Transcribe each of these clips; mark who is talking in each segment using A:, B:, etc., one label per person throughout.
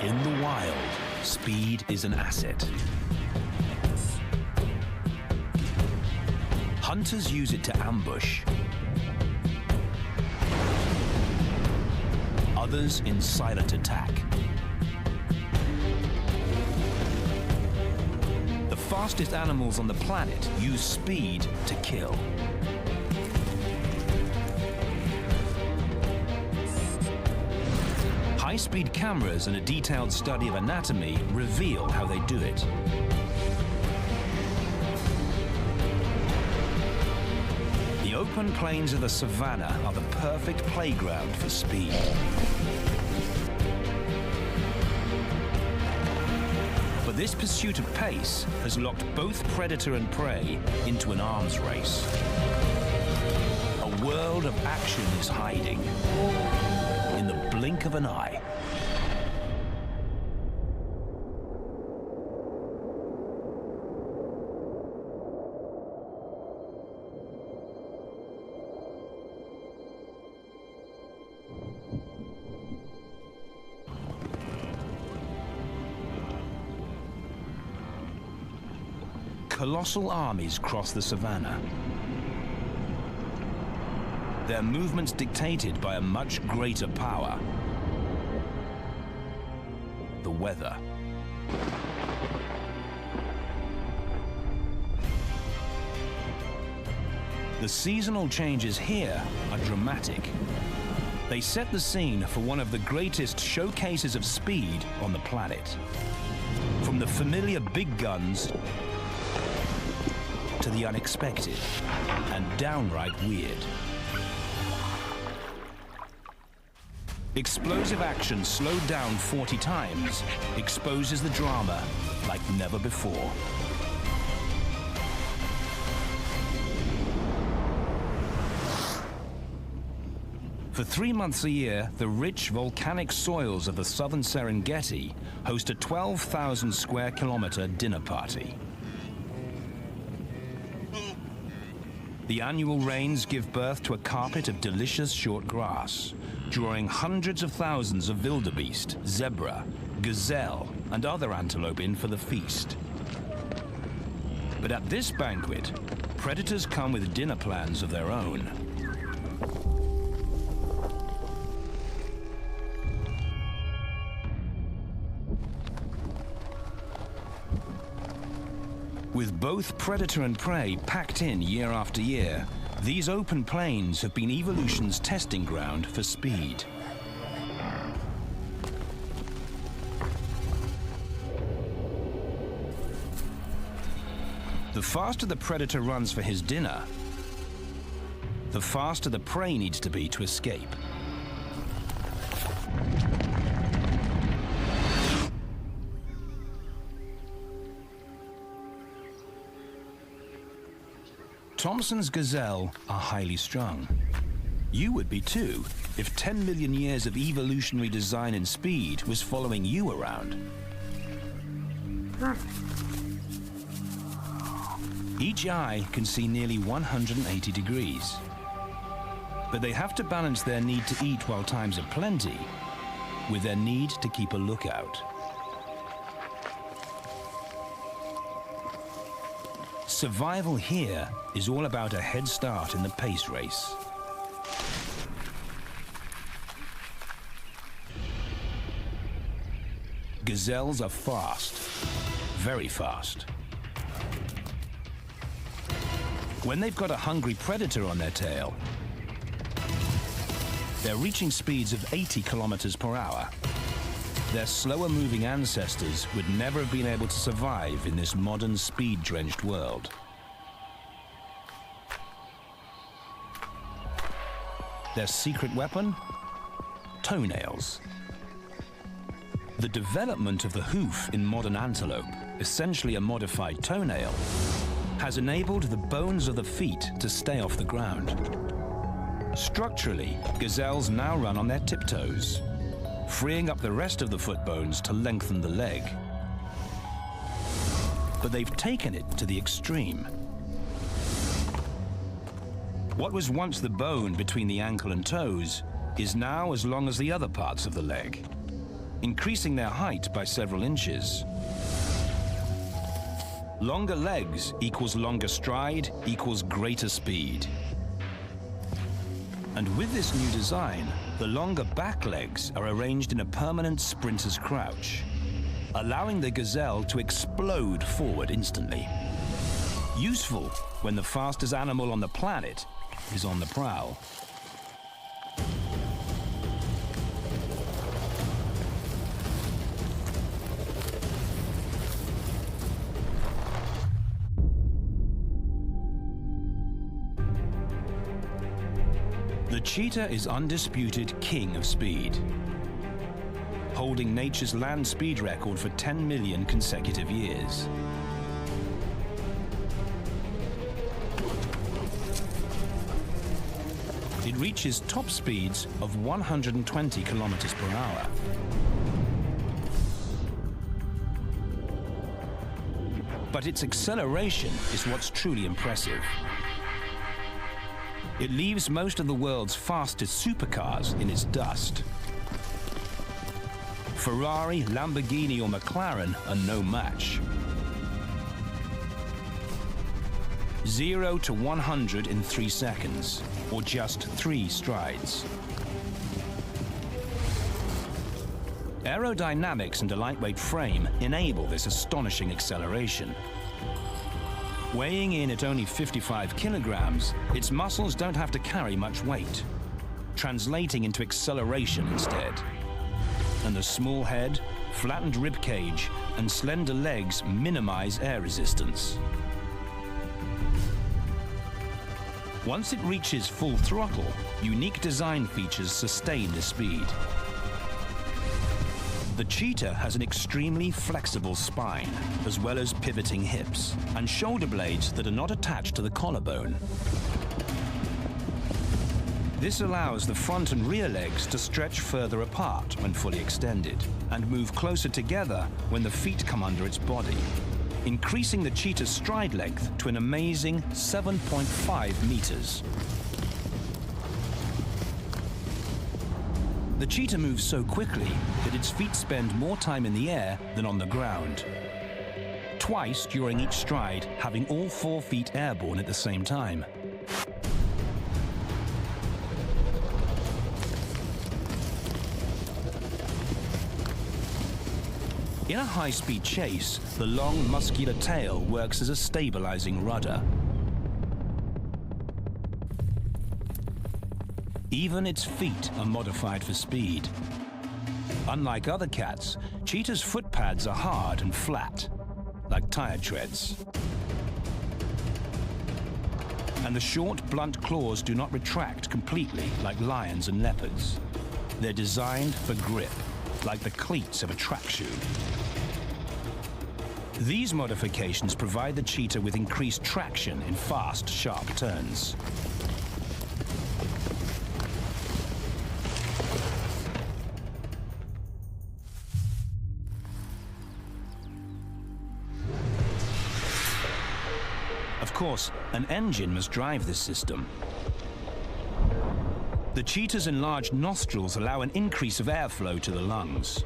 A: In the wild, speed is an asset. Hunters use it to ambush. Others in silent attack. The fastest animals on the planet use speed to kill. High-speed cameras and a detailed study of anatomy reveal how they do it. The open plains of the savannah are the perfect playground for speed. But this pursuit of pace has locked both predator and prey into an arms race. A world of action is hiding in the blink of an eye. Colossal armies cross the savannah. Their movements dictated by a much greater power: the weather. The seasonal changes here are dramatic. They set the scene for one of the greatest showcases of speed on the planet. From the familiar big guns to the unexpected and downright weird. Explosive action slowed down 40 times exposes the drama like never before. For 3 months a year, the rich volcanic soils of the southern Serengeti host a 12,000 square kilometer dinner party. The annual rains give birth to a carpet of delicious short grass, drawing hundreds of thousands of wildebeest, zebra, gazelle, and other antelope in for the feast. But at this banquet, predators come with dinner plans of their own. With both predator and prey packed in year after year, these open plains have been evolution's testing ground for speed. The faster the predator runs for his dinner, the faster the prey needs to be to escape. Thompson's gazelle are highly strung. You would be too, if 10 million years of evolutionary design and speed was following you around. Each eye can see nearly 180 degrees. But they have to balance their need to eat while times are plenty with their need to keep a lookout. Survival here is all about a head start in the pace race. Gazelles are fast, very fast. When they've got a hungry predator on their tail, they're reaching speeds of 80 kilometers per hour. Their slower-moving ancestors would never have been able to survive in this modern speed-drenched world. Their secret weapon? Toenails. The development of the hoof in modern antelope, essentially a modified toenail, has enabled the bones of the feet to stay off the ground. Structurally, gazelles now run on their tiptoes, freeing up the rest of the foot bones to lengthen the leg. But they've taken it to the extreme. What was once the bone between the ankle and toes is now as long as the other parts of the leg. increasing their height by several inches. Longer legs equals longer stride equals greater speed. And with this new design, the longer back legs are arranged in a permanent sprinter's crouch, allowing the gazelle to explode forward instantly. Useful when the fastest animal on the planet is on the prowl. The cheetah is undisputed king of speed, holding nature's land speed record for 10 million consecutive years. It reaches top speeds of 120 kilometers per hour. But its acceleration is what's truly impressive. It leaves most of the world's fastest supercars in its dust. Ferrari, Lamborghini, or McLaren are no match. 0 to 100 in 3 seconds, or just 3 strides. Aerodynamics and a lightweight frame enable this astonishing acceleration. Weighing in at only 55 kilograms, its muscles don't have to carry much weight, translating into acceleration instead. And the small head, flattened rib cage, and slender legs minimize air resistance. Once it reaches full throttle, unique design features sustain the speed. The cheetah has an extremely flexible spine, as well as pivoting hips, and shoulder blades that are not attached to the collarbone. This allows the front and rear legs to stretch further apart when fully extended, and move closer together when the feet come under its body, increasing the cheetah's stride length to an amazing 7.5 meters. The cheetah moves so quickly that its feet spend more time in the air than on the ground. Twice during each stride, having all 4 feet airborne at the same time. In a high-speed chase, the long, muscular tail works as a stabilizing rudder. Even its feet are modified for speed. Unlike other cats, cheetahs' foot pads are hard and flat, like tire treads. And the short, blunt claws do not retract completely like lions and leopards. They're designed for grip, like the cleats of a track shoe. These modifications provide the cheetah with increased traction in fast, sharp turns. Of course, an engine must drive this system. The cheetah's enlarged nostrils allow an increase of airflow to the lungs.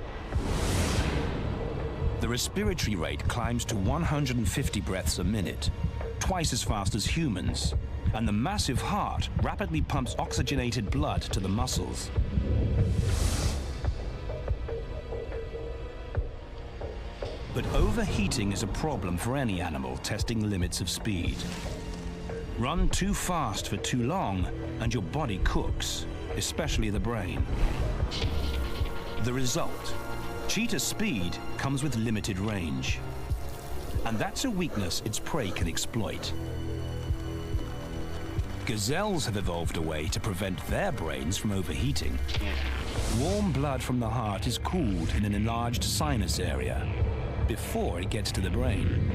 A: The respiratory rate climbs to 150 breaths a minute, twice as fast as humans, and the massive heart rapidly pumps oxygenated blood to the muscles. But overheating is a problem for any animal testing limits of speed. Run too fast for too long, and your body cooks, especially the brain. The result: cheetah speed comes with limited range. And that's a weakness its prey can exploit. Gazelles have evolved a way to prevent their brains from overheating. Warm blood from the heart is cooled in an enlarged sinus area before it gets to the brain.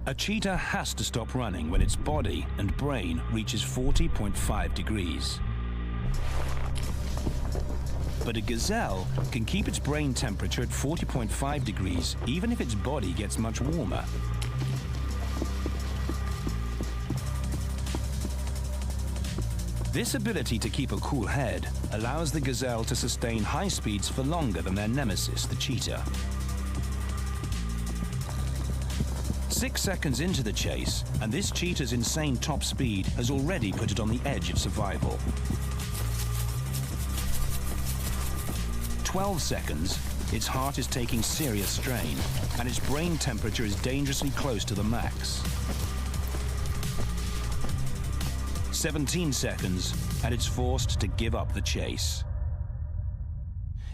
A: A cheetah has to stop running when its body and brain reaches 40.5 degrees. But a gazelle can keep its brain temperature at 40.5 degrees, even if its body gets much warmer. This ability to keep a cool head allows the gazelle to sustain high speeds for longer than their nemesis, the cheetah. 6 seconds into the chase, and this cheetah's insane top speed has already put it on the edge of survival. 12 seconds, its heart is taking serious strain, and its brain temperature is dangerously close to the max. 17 seconds, and it's forced to give up the chase.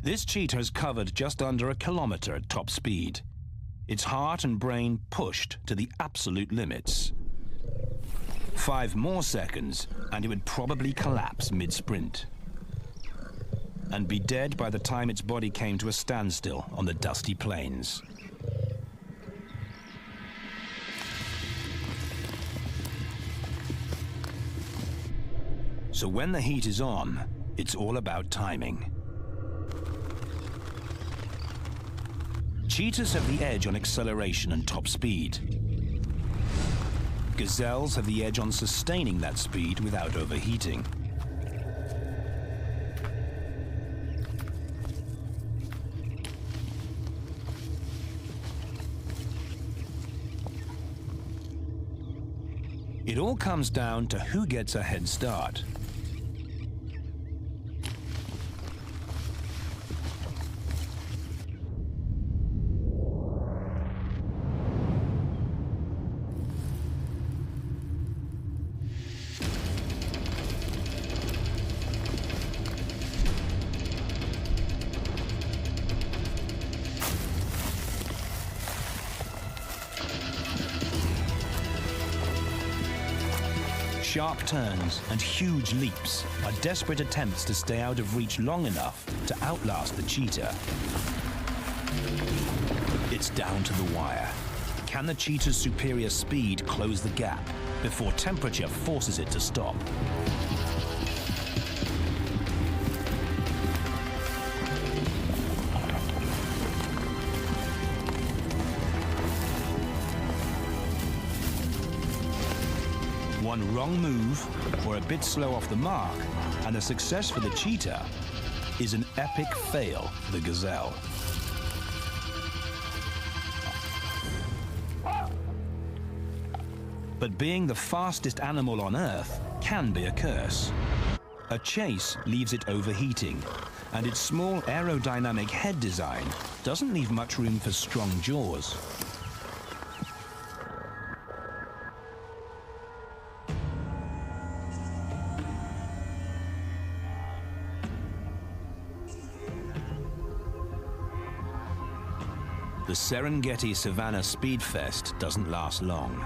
A: This cheetah has covered just under a kilometer at top speed. Its heart and brain pushed to the absolute limits. 5 more seconds, and it would probably collapse mid-sprint and be dead by the time its body came to a standstill on the dusty plains. So when the heat is on, it's all about timing. Cheetahs have the edge on acceleration and top speed. Gazelles have the edge on sustaining that speed without overheating. It all comes down to who gets a head start. Sharp turns and huge leaps are desperate attempts to stay out of reach long enough to outlast the cheetah. It's down to the wire. Can the cheetah's superior speed close the gap before temperature forces it to stop? One wrong move, or a bit slow off the mark, and a success for the cheetah is an epic fail for the gazelle. But being the fastest animal on Earth can be a curse. A chase leaves it overheating, and its small aerodynamic head design doesn't leave much room for strong jaws. The Serengeti Savannah Speedfest doesn't last long.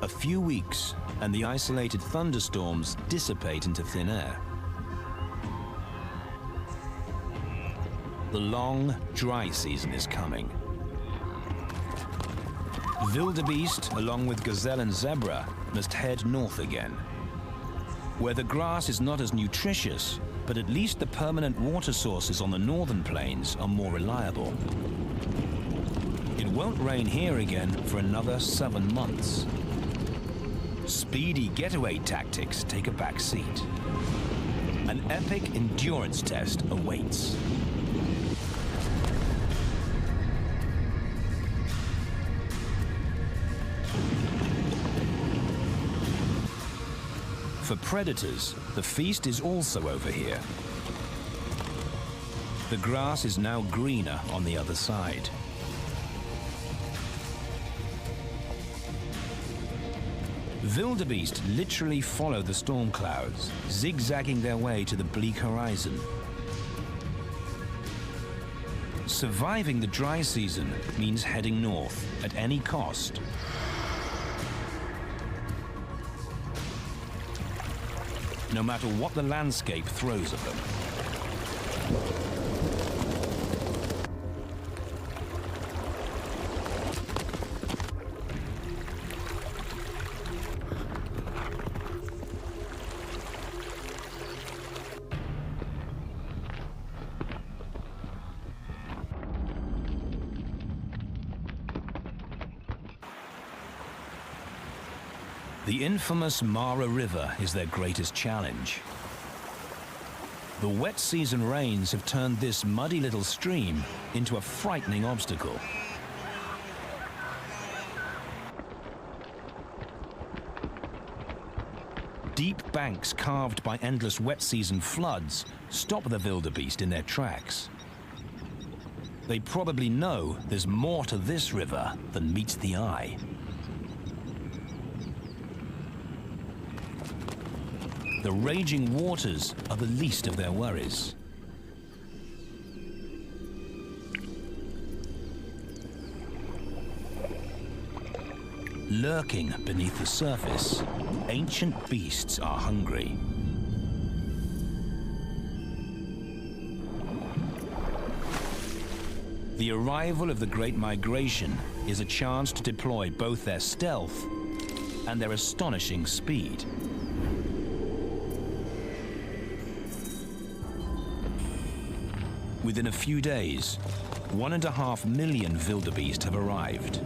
A: A few weeks, and the isolated thunderstorms dissipate into thin air. The long, dry season is coming. Wildebeest, along with gazelle and zebra, must head north again, where the grass is not as nutritious, but at least the permanent water sources on the northern plains are more reliable. It won't rain here again for another 7 months. Speedy getaway tactics take a back seat. An epic endurance test awaits. For predators, the feast is also over here. The grass is now greener on the other side. Wildebeest literally follow the storm clouds, zigzagging their way to the bleak horizon. Surviving the dry season means heading north at any cost. No matter what the landscape throws at them. The infamous Mara River is their greatest challenge. The wet season rains have turned this muddy little stream into a frightening obstacle. Deep banks carved by endless wet season floods stop the wildebeest in their tracks. They probably know there's more to this river than meets the eye. The raging waters are the least of their worries. Lurking beneath the surface, ancient beasts are hungry. The arrival of the Great Migration is a chance to deploy both their stealth and their astonishing speed. Within a few days, 1.5 million wildebeest have arrived.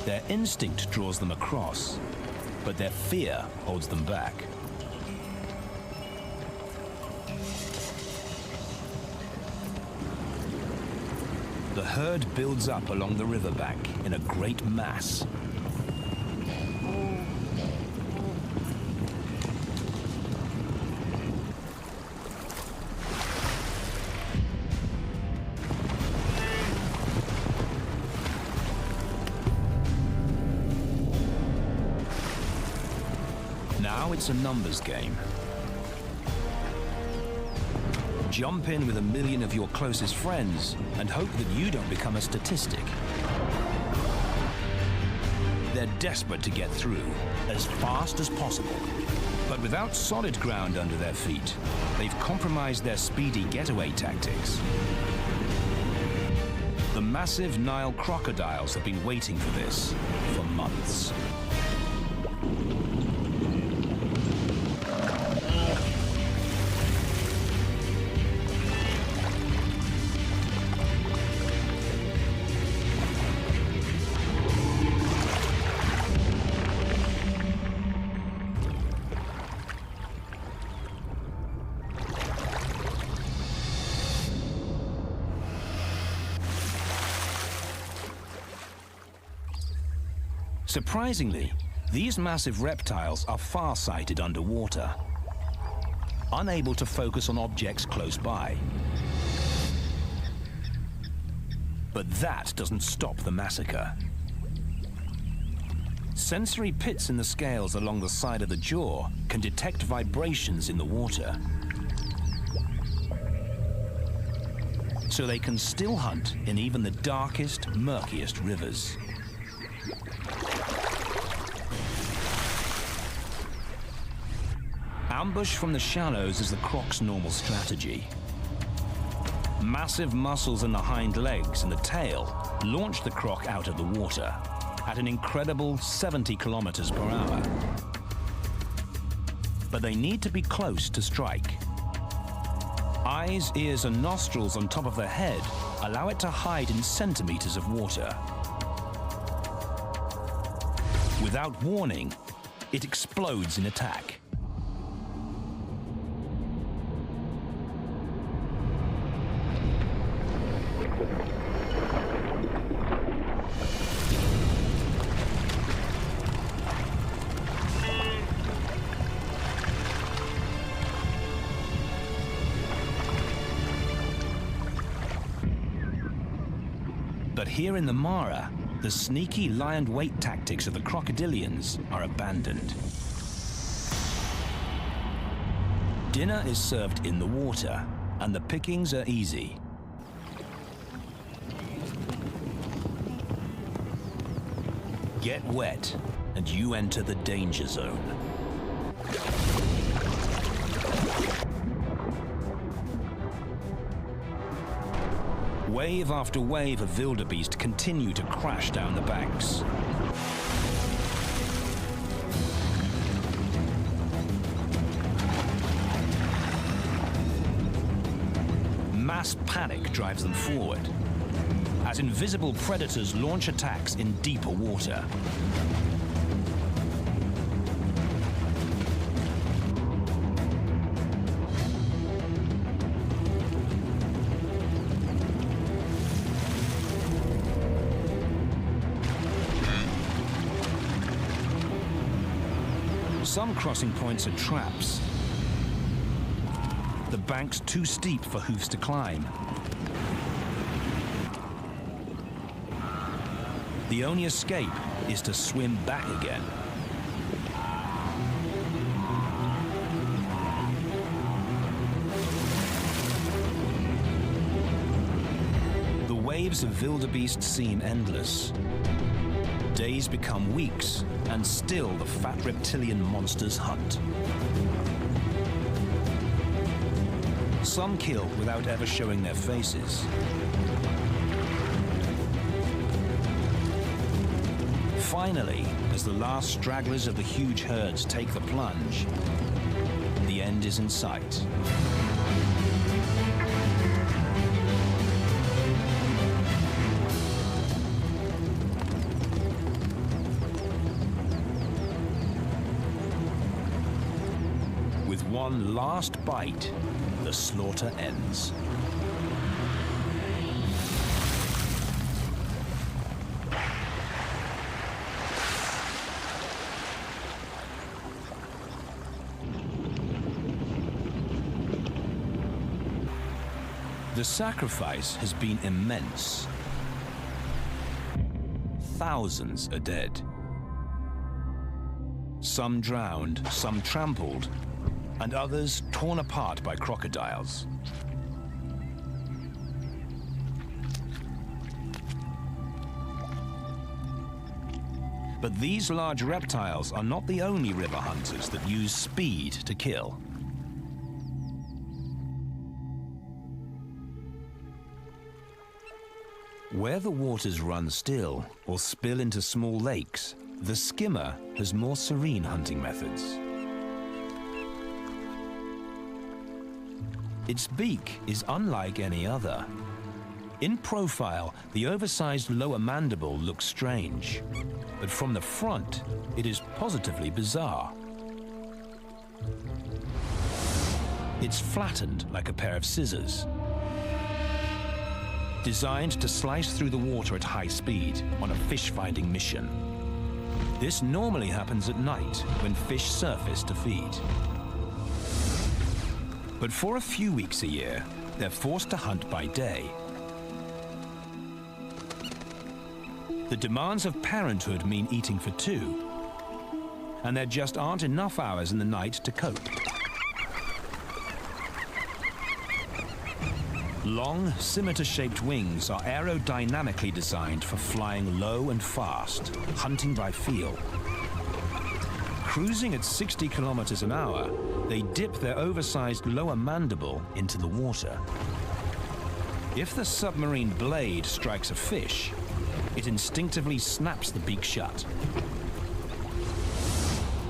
A: Their instinct draws them across, but their fear holds them back. The herd builds up along the riverbank in a great mass. Now it's a numbers game. Jump in with 1 million of your closest friends and hope that you don't become a statistic. They're desperate to get through as fast as possible. But without solid ground under their feet, they've compromised their speedy getaway tactics. The massive Nile crocodiles have been waiting for this for months. Surprisingly, these massive reptiles are far-sighted underwater, unable to focus on objects close by. But that doesn't stop the massacre. Sensory pits in the scales along the side of the jaw can detect vibrations in the water. So they can still hunt in even the darkest, murkiest rivers. Ambush from the shallows is the croc's normal strategy. Massive muscles in the hind legs and the tail launch the croc out of the water at an incredible 70 kilometers per hour. But they need to be close to strike. Eyes, ears, and nostrils on top of the head allow it to hide in centimeters of water. Without warning, it explodes in attack. But here in the Mara, the sneaky lie-and-wait tactics of the crocodilians are abandoned. Dinner is served in the water, and the pickings are easy. Get wet, and you enter the danger zone. Wave after wave of wildebeest continue to crash down the banks. Mass panic drives them forward. as invisible predators launch attacks in deeper water. Some crossing points are traps. The bank's too steep for hoofs to climb. The only escape is to swim back again. The waves of wildebeest seem endless. Days become weeks, and still the fat reptilian monsters hunt. Some kill without ever showing their faces. Finally, as the last stragglers of the huge herds take the plunge, the end is in sight. With one last bite, the slaughter ends. The sacrifice has been immense. Thousands are dead. Some drowned, some trampled, and others torn apart by crocodiles. But these large reptiles are not the only river hunters that use speed to kill. Where the waters run still or spill into small lakes, the skimmer has more serene hunting methods. Its beak is unlike any other. In profile, the oversized lower mandible looks strange, but from the front, it is positively bizarre. It's flattened like a pair of scissors, designed to slice through the water at high speed on a fish-finding mission. This normally happens at night when fish surface to feed. But for a few weeks a year, they're forced to hunt by day. The demands of parenthood mean eating for two, and there just aren't enough hours in the night to cope. Long, scimitar-shaped wings are aerodynamically designed for flying low and fast, hunting by feel. Cruising at 60 kilometers an hour, they dip their oversized lower mandible into the water. If the submarine blade strikes a fish, it instinctively snaps the beak shut.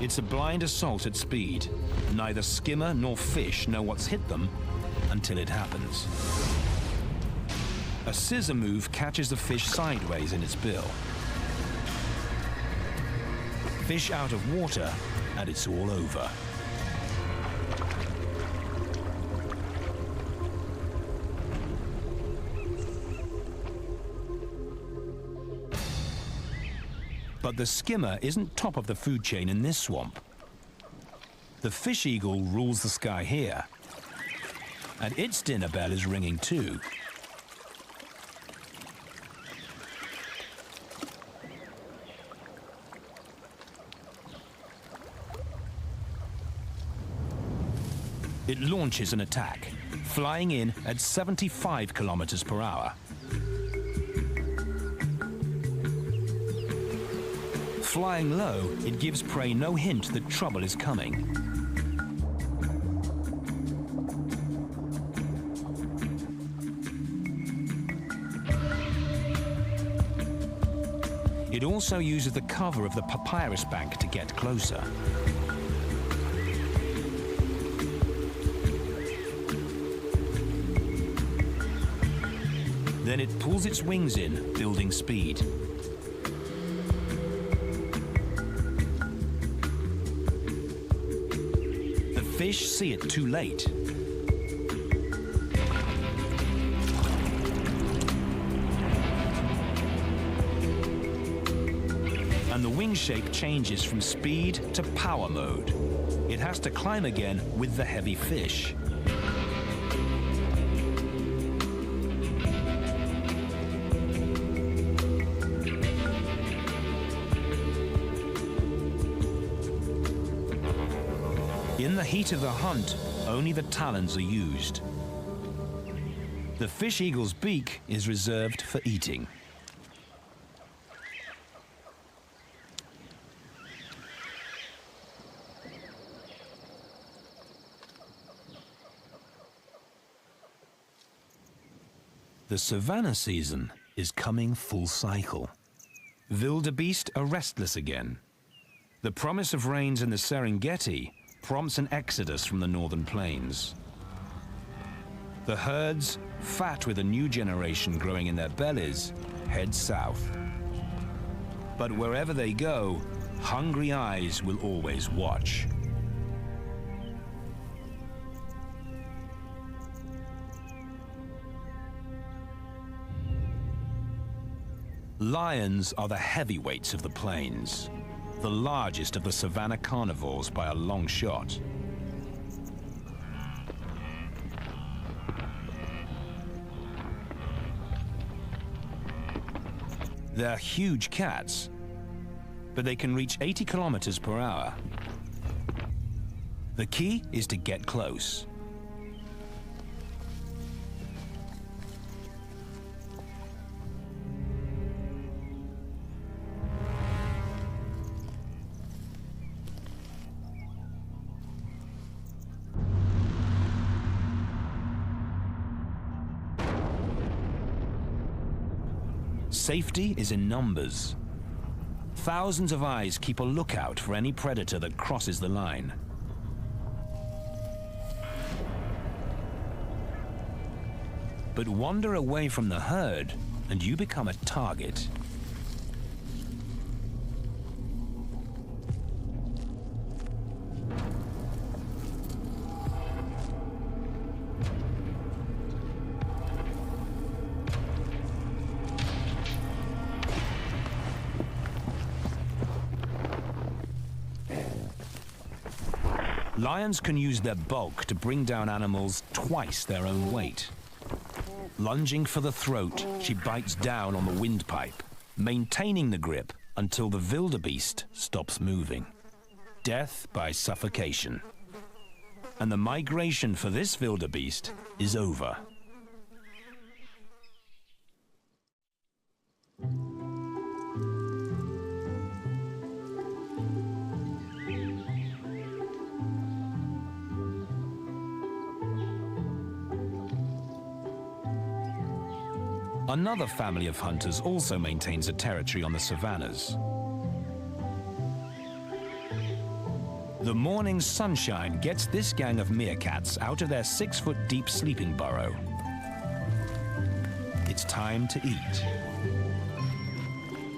A: It's a blind assault at speed. Neither skimmer nor fish know what's hit them until it happens. A scissor move catches the fish sideways in its bill. Fish out of water, and it's all over. But the skimmer isn't top of the food chain in this swamp. The fish eagle rules the sky here, and its dinner bell is ringing too. It launches an attack, flying in at 75 kilometers per hour. Flying low, it gives prey no hint that trouble is coming. It also uses the cover of the papyrus bank to get closer. Then it pulls its wings in, building speed. The fish see it too late. And the wing shape changes from speed to power mode. It has to climb again with the heavy fish. In the heat of the hunt, only the talons are used. The fish eagle's beak is reserved for eating. The savanna season is coming full cycle. Wildebeest are restless again. The promise of rains in the Serengeti prompts an exodus from the northern plains. The herds, fat with a new generation growing in their bellies, head south. But wherever they go, hungry eyes will always watch. Lions are the heavyweights of the plains, the largest of the savanna carnivores by a long shot. They're huge cats, but they can reach 80 kilometers per hour. The key is to get close. Safety is in numbers. Thousands of eyes keep a lookout for any predator that crosses the line. But wander away from the herd, and you become a target. Lions can use their bulk to bring down animals twice their own weight. Lunging for the throat, she bites down on the windpipe, maintaining the grip until the wildebeest stops moving. Death by suffocation. And the migration for this wildebeest is over. Another family of hunters also maintains a territory on the savannas. The morning sunshine gets this gang of meerkats out of their 6-foot-deep sleeping burrow. It's time to eat.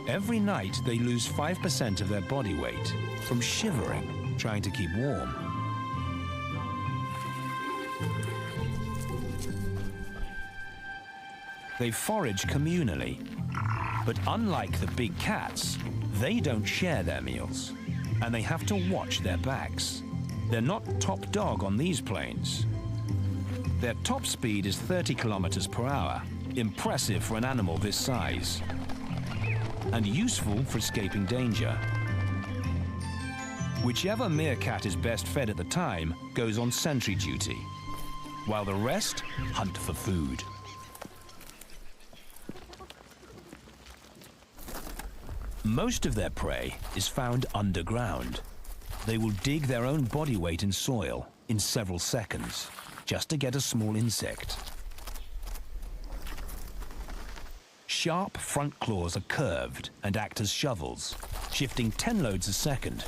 A: Every night they lose 5% of their body weight from shivering, trying to keep warm. They forage communally, but unlike the big cats, they don't share their meals, and they have to watch their backs. They're not top dog on these plains. Their top speed is 30 kilometers per hour, impressive for an animal this size, and useful for escaping danger. Whichever meerkat is best fed at the time goes on sentry duty, while the rest hunt for food. Most of their prey is found underground. They will dig their own body weight in soil in several seconds, just to get a small insect. Sharp front claws are curved and act as shovels, shifting 10 loads a second.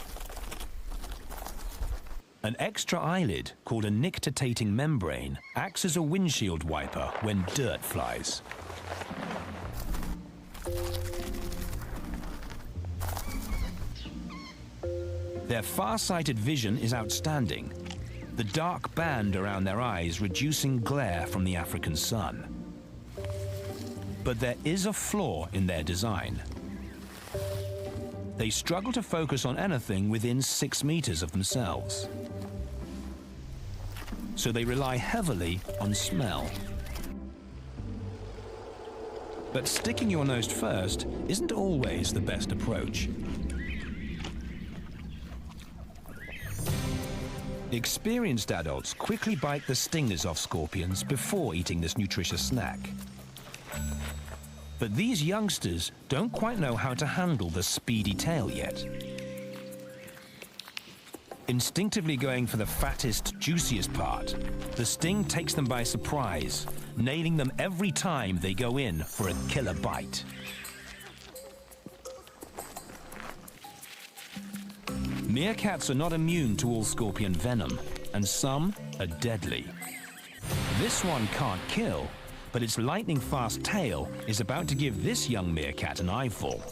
A: An extra eyelid, called a nictitating membrane, acts as a windshield wiper when dirt flies. Their far-sighted vision is outstanding, the dark band around their eyes reducing glare from the African sun. But there is a flaw in their design. They struggle to focus on anything within 6 meters of themselves. So they rely heavily on smell. But sticking your nose first isn't always the best approach. Experienced adults quickly bite the stingers off scorpions before eating this nutritious snack. But these youngsters don't quite know how to handle the speedy tail yet. Instinctively going for the fattest, juiciest part, the sting takes them by surprise, nailing them every time they go in for a killer bite. Meerkats are not immune to all scorpion venom, and some are deadly. This one can't kill, but its lightning-fast tail is about to give this young meerkat an eyeful.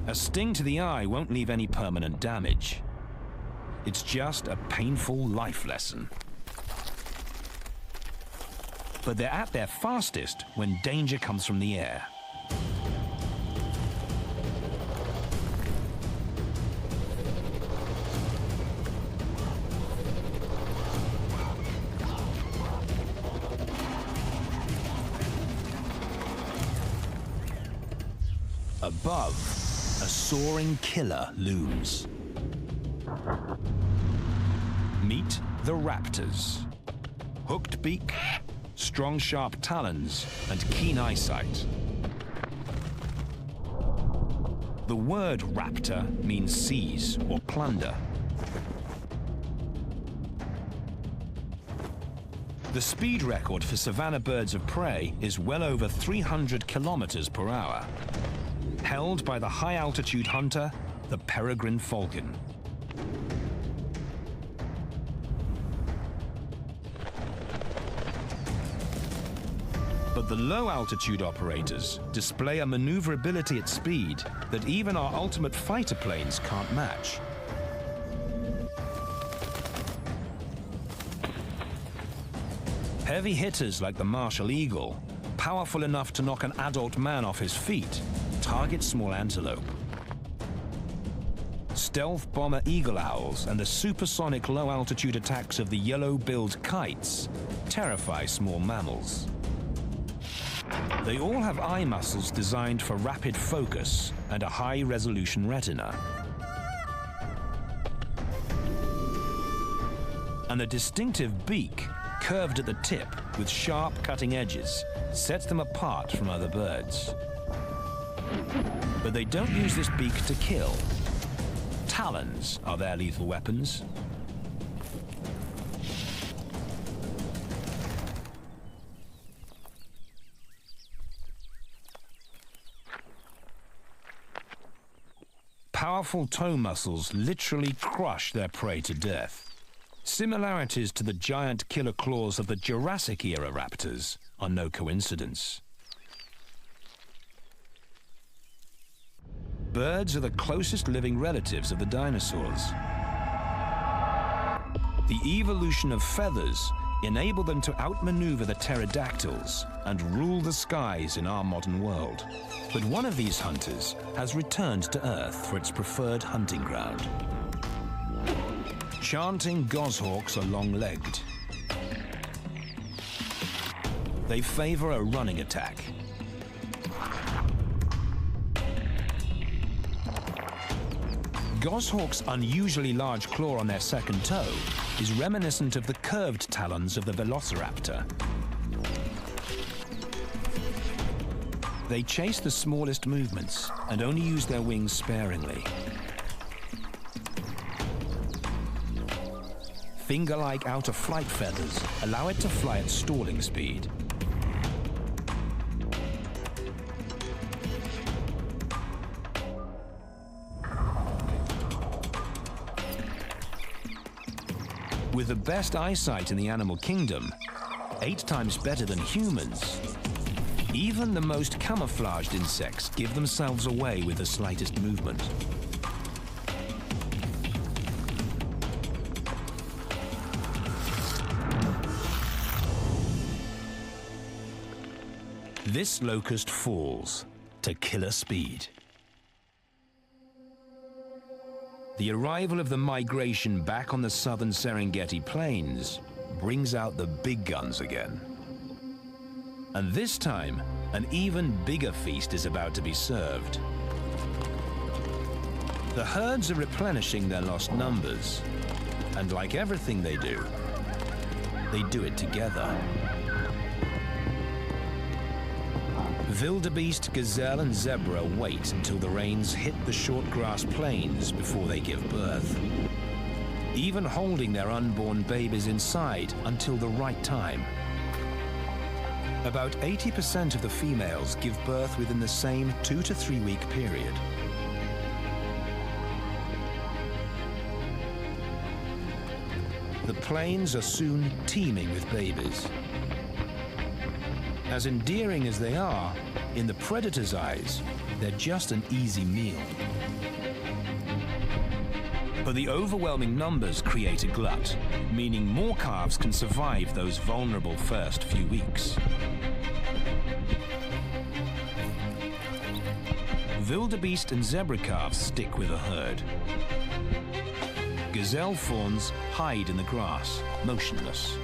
A: A sting to the eye won't leave any permanent damage. It's just a painful life lesson. But they're at their fastest when danger comes from the air. Above, a soaring killer looms. Meet the raptors. Hooked beak, strong sharp talons, and keen eyesight. The word raptor means seize or plunder. The speed record for savanna birds of prey is well over 300 kilometers per hour, held by the high-altitude hunter, the peregrine falcon. But the low-altitude operators display a maneuverability at speed that even our ultimate fighter planes can't match. Heavy hitters like the Marshall Eagle, powerful enough to knock an adult man off his feet, target small antelope. Stealth bomber eagle owls and the supersonic low-altitude attacks of the yellow-billed kites terrify small mammals. They all have eye muscles designed for rapid focus and a high-resolution retina. And a distinctive beak, curved at the tip with sharp cutting edges, sets them apart from other birds. But they don't use this beak to kill. Talons are their lethal weapons. Powerful toe muscles literally crush their prey to death. Similarities to the giant killer claws of the Jurassic-era raptors are no coincidence. Birds are the closest living relatives of the dinosaurs. The evolution of feathers enabled them to outmaneuver the pterodactyls and rule the skies in our modern world. But one of these hunters has returned to Earth for its preferred hunting ground. Chanting goshawks are long-legged. They favor a running attack. Goshawks' unusually large claw on their second toe is reminiscent of the curved talons of the velociraptor. They chase the smallest movements and only use their wings sparingly. Finger-like outer flight feathers allow it to fly at stalling speed. With the best eyesight in the animal kingdom, 8 times better than humans, even the most camouflaged insects give themselves away with the slightest movement. This locust falls to killer speed. The arrival of the migration back on the southern Serengeti plains brings out the big guns again. And this time, an even bigger feast is about to be served. The herds are replenishing their lost numbers, and like everything they do it together. Wildebeest, gazelle, and zebra wait until the rains hit the short grass plains before they give birth, even holding their unborn babies inside until the right time. About 80% of the females give birth within the same 2 to 3 week period. The plains are soon teeming with babies. As endearing as they are, in the predator's eyes, they're just an easy meal. But the overwhelming numbers create a glut, meaning more calves can survive those vulnerable first few weeks. Wildebeest and zebra calves stick with the herd. Gazelle fawns hide in the grass, motionless.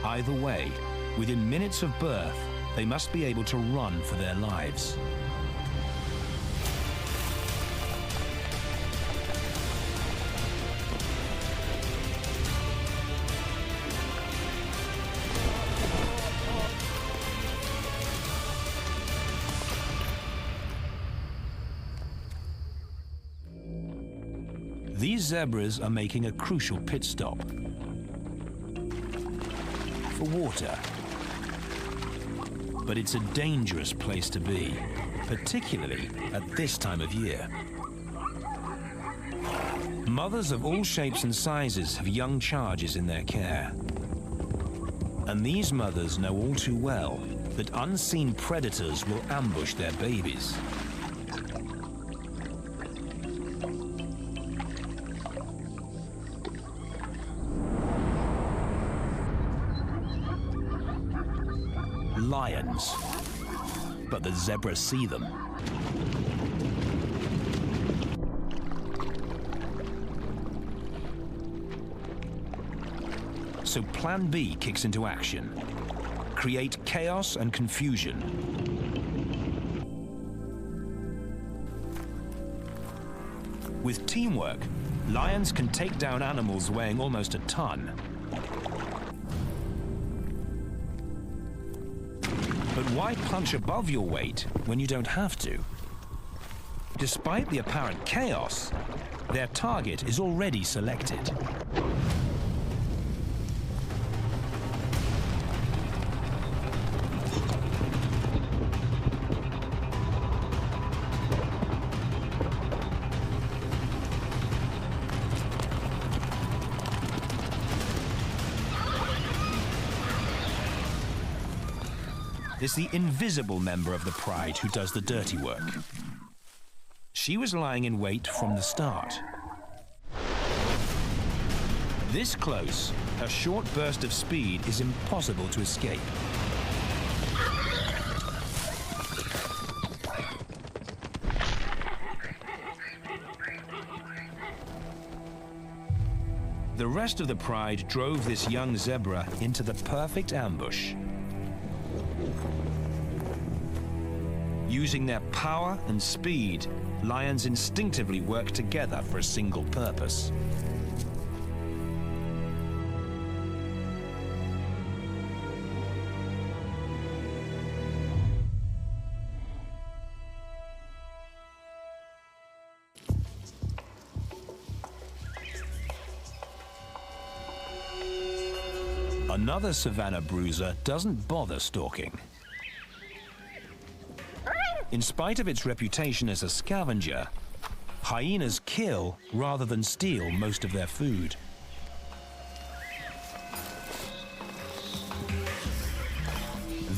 A: Either way, within minutes of birth, they must be able to run for their lives. These zebras are making a crucial pit stop for water. But it's a dangerous place to be, particularly at this time of year. Mothers of all shapes and sizes have young charges in their care. And these mothers know all too well that unseen predators will ambush their babies. Lions, but the zebras see them. So Plan B kicks into action. Create chaos and confusion. With teamwork, lions can take down animals weighing almost a ton. But why punch above your weight when you don't have to? Despite the apparent chaos, their target is already selected. It's the invisible member of the pride who does the dirty work. She was lying in wait from the start. This close, a short burst of speed is impossible to escape. The rest of the pride drove this young zebra into the perfect ambush. Using their power and speed, lions instinctively work together for a single purpose. Another savanna bruiser doesn't bother stalking. In spite of its reputation as a scavenger, hyenas kill rather than steal most of their food.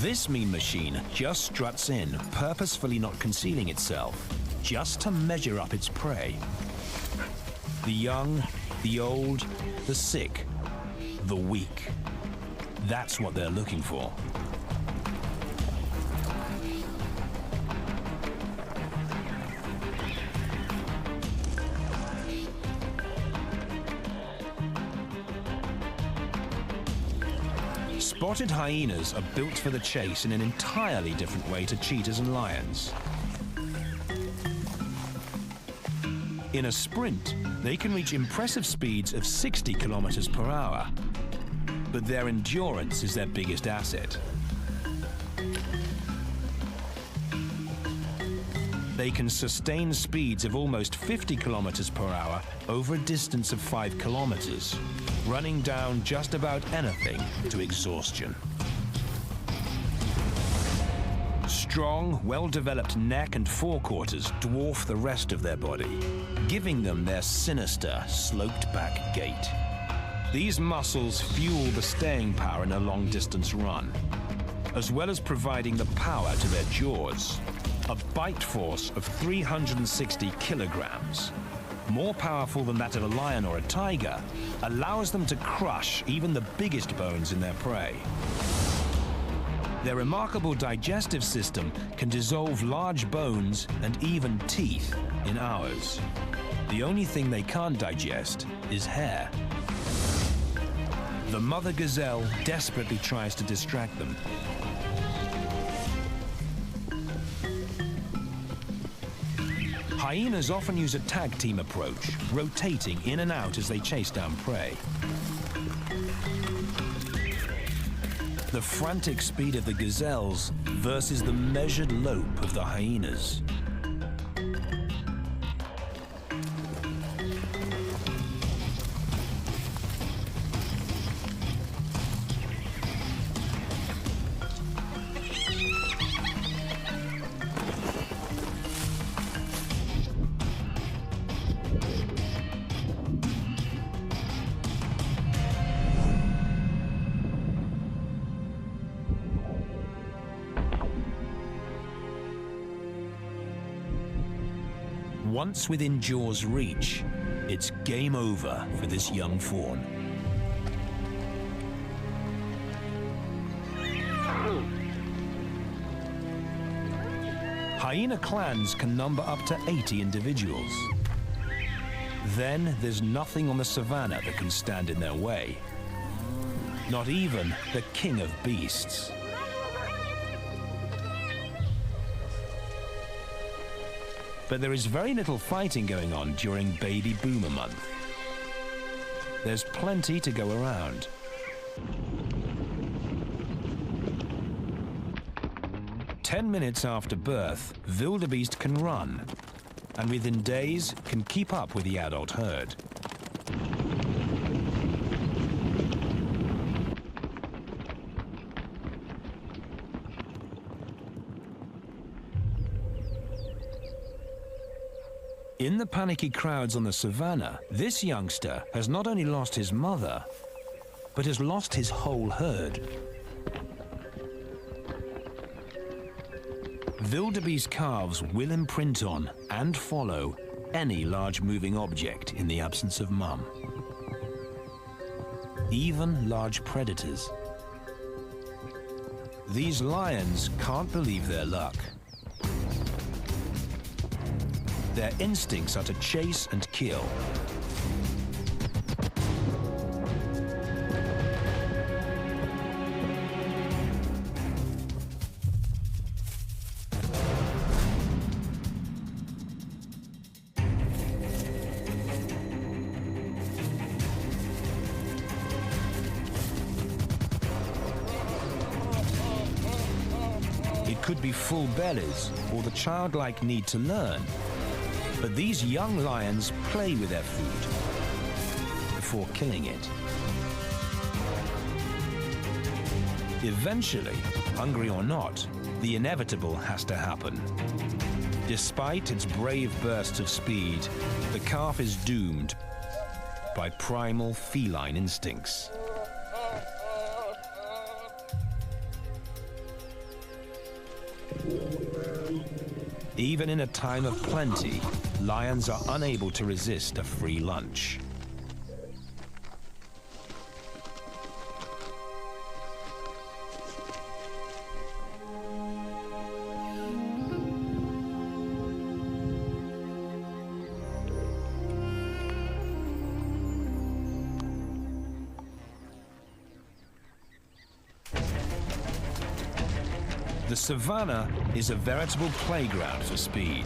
A: This mean machine just struts in, purposefully not concealing itself, just to measure up its prey. The young, the old, the sick, the weak. That's what they're looking for. Spotted hyenas are built for the chase in an entirely different way to cheetahs and lions. In a sprint, they can reach impressive speeds of 60 kilometers per hour, but their endurance is their biggest asset. They can sustain speeds of almost 50 kilometers per hour over a distance of 5 kilometers, running down just about anything to exhaustion. Strong, well-developed neck and forequarters dwarf the rest of their body, giving them their sinister, sloped-back gait. These muscles fuel the staying power in a long-distance run, as well as providing the power to their jaws. A bite force of 360 kilograms, more powerful than that of a lion or a tiger, allows them to crush even the biggest bones in their prey. Their remarkable digestive system can dissolve large bones and even teeth in hours. The only thing they can't digest is hair. The mother gazelle desperately tries to distract them. Hyenas often use a tag team approach, rotating in and out as they chase down prey. The frantic speed of the gazelles versus the measured lope of the hyenas. Once within jaws' reach, it's game over for this young fawn. Hyena clans can number up to 80 individuals. Then there's nothing on the savannah that can stand in their way. Not even the king of beasts. But there is very little fighting going on during baby boomer month. There's plenty to go around. Ten minutes after birth, wildebeest can run, and within days can keep up with the adult herd. In the panicky crowds on the savannah, this youngster has not only lost his mother, but has lost his whole herd. Wildebeest calves will imprint on and follow any large moving object in the absence of mum. Even large predators. These lions can't believe their luck. Their instincts are to chase and kill. It could be full bellies or the childlike need to learn. But these young lions play with their food before killing it. Eventually, hungry or not, the inevitable has to happen. Despite its brave bursts of speed, the calf is doomed by primal feline instincts. Even in a time of plenty, lions are unable to resist a free lunch. The savannah is a veritable playground for speed.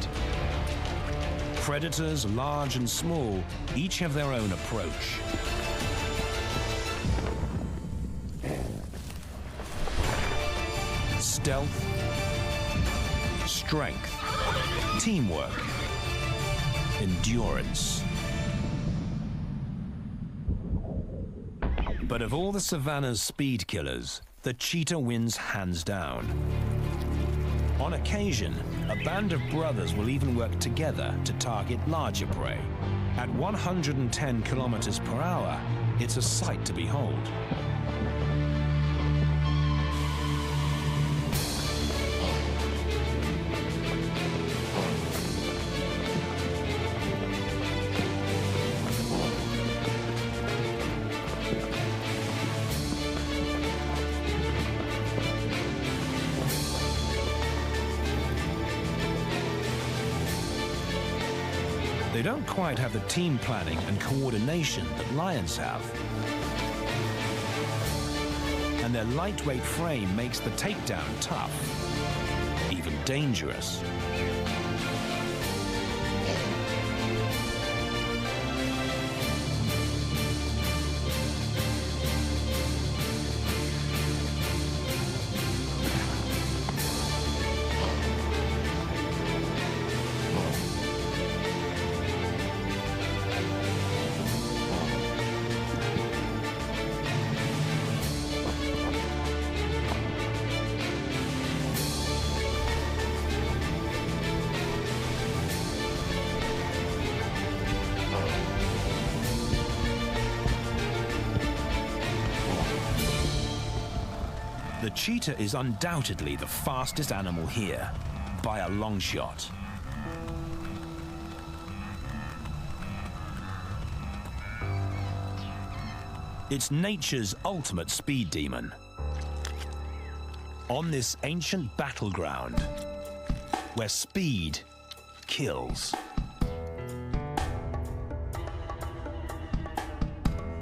A: Predators, large and small, each have their own approach. Stealth, strength, teamwork, endurance. But of all the savannah's speed killers, the cheetah wins hands down. On occasion, a band of brothers will even work together to target larger prey. At 110 kilometers per hour, it's a sight to behold. They don't quite have the team planning and coordination that lions have. And their lightweight frame makes the takedown tough, even dangerous. The cheetah is undoubtedly the fastest animal here, by a long shot. It's nature's ultimate speed demon. On this ancient battleground, where speed kills.